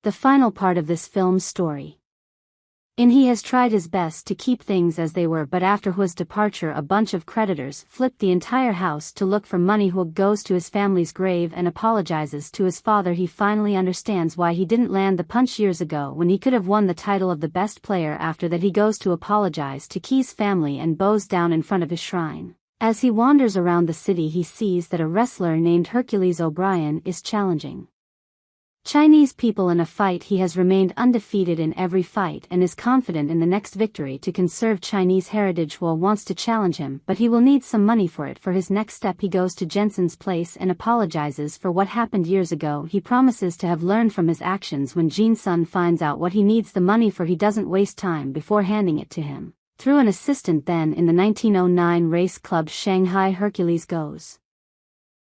The final part of this film's story. He has tried his best to keep things as they were, but after Hua's departure a bunch of creditors flipped the entire house to look for money. Hua goes to his family's grave and apologizes to his father. He finally understands why he didn't land the punch years ago when he could have won the title of the best player. After that he goes to apologize to Ki's family and bows down in front of his shrine. As he wanders around the city he sees that a wrestler named Hercules O'Brien is challenging Chinese people in a fight. He has remained undefeated in every fight and is confident in the next victory. To conserve Chinese heritage, Hua wants to challenge him, but he will need some money for it. For his next step he goes to Jensen's place and apologizes for what happened years ago. He promises to have learned from his actions. When Jin-sun finds out what he needs the money for, he doesn't waste time before handing it to him through an assistant. Then in the 1909 race club Shanghai, Hercules goes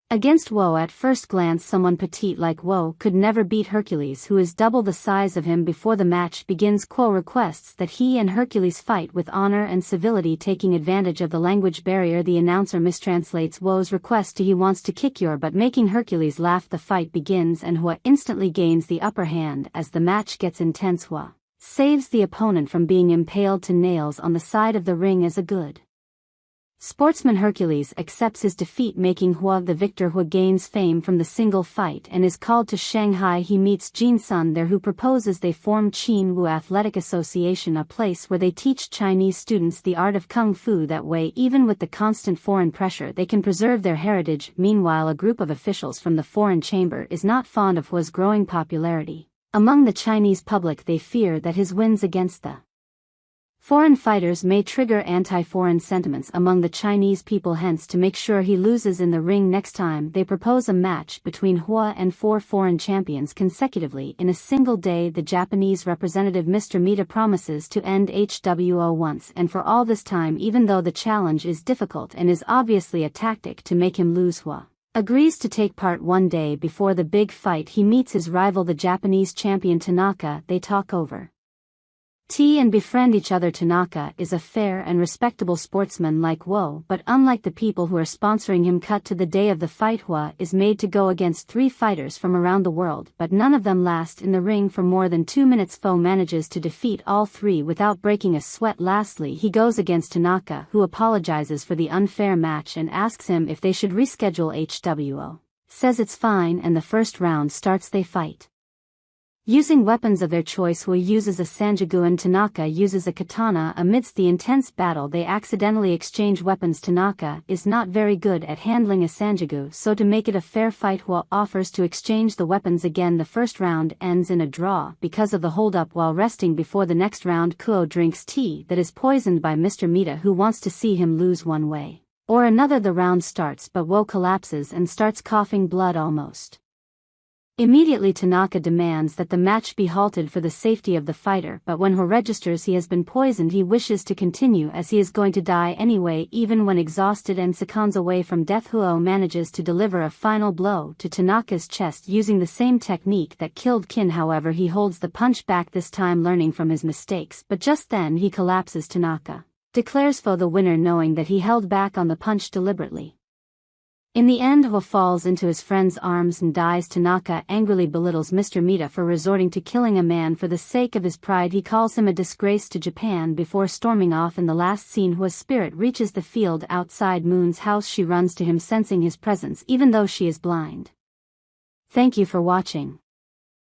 against Wo. At first glance someone petite like Wo could never beat Hercules, who is double the size of him. Before the match begins, Quo requests that he and Hercules fight with honor and civility. Taking advantage of the language barrier, the announcer mistranslates Wo's request to "he wants to kick your butt," making Hercules laugh. The fight begins and Hua instantly gains the upper hand. As the match gets intense, Hua saves the opponent from being impaled to nails on the side of the ring. As a good sportsman, Hercules accepts his defeat, making Hua the victor. Hua gains fame from the single fight and is called to Shanghai. He meets Jin-sun there, who proposes they form Qin-Wu Athletic Association, a place where they teach Chinese students the art of kung fu. That way, even with the constant foreign pressure, they can preserve their heritage. Meanwhile, a group of officials from the foreign chamber is not fond of Hua's growing popularity among the Chinese public. They fear that his wins against the foreign fighters may trigger anti-foreign sentiments among the Chinese people. Hence, to make sure he loses in the ring next time, they propose a match between Hua and 4 foreign champions consecutively in a single day. The Japanese representative Mr. Mita promises to end HWO once and for all. This time, even though the challenge is difficult and is obviously a tactic to make him lose, Hua agrees to take part. One day before the big fight he meets his rival, the Japanese champion Tanaka. They talk over tea and befriend each other. Tanaka is a fair and respectable sportsman like Wo, but unlike the people who are sponsoring him. Cut to the day of the fight. Hua is made to go against 3 fighters from around the world, but none of them last in the ring for more than 2 minutes. Fo manages to defeat all 3 without breaking a sweat. Lastly, he goes against Tanaka, who apologizes for the unfair match and asks him if they should reschedule. HWO says it's fine and the first round starts. They fight using weapons of their choice. Hua uses a sanjagu and Tanaka uses a katana. Amidst the intense battle they accidentally exchange weapons. Tanaka is not very good at handling a sanjagu, so to make it a fair fight Hua offers to exchange the weapons again. The first round ends in a draw because of the hold-up. While resting before the next round, Kuo drinks tea that is poisoned by Mr. Mita, who wants to see him lose one way or another. The round starts, but Wo collapses and starts coughing blood almost immediately. Tanaka demands that the match be halted for the safety of the fighter, but when Hua registers he has been poisoned, he wishes to continue as he is going to die anyway. Even when exhausted and seconds away from death, Hua manages to deliver a final blow to Tanaka's chest using the same technique that killed Qin. However, he holds the punch back, this time learning from his mistakes, but just then he collapses. Tanaka declares Fo the winner, knowing that he held back on the punch deliberately. In the end, Hua falls into his friend's arms and dies. Tanaka angrily belittles Mr. Mita for resorting to killing a man for the sake of his pride. He calls him a disgrace to Japan before storming off. In the last scene, Hua's spirit reaches the field outside Moon's house. She runs to him, sensing his presence even though she is blind. Thank you for watching.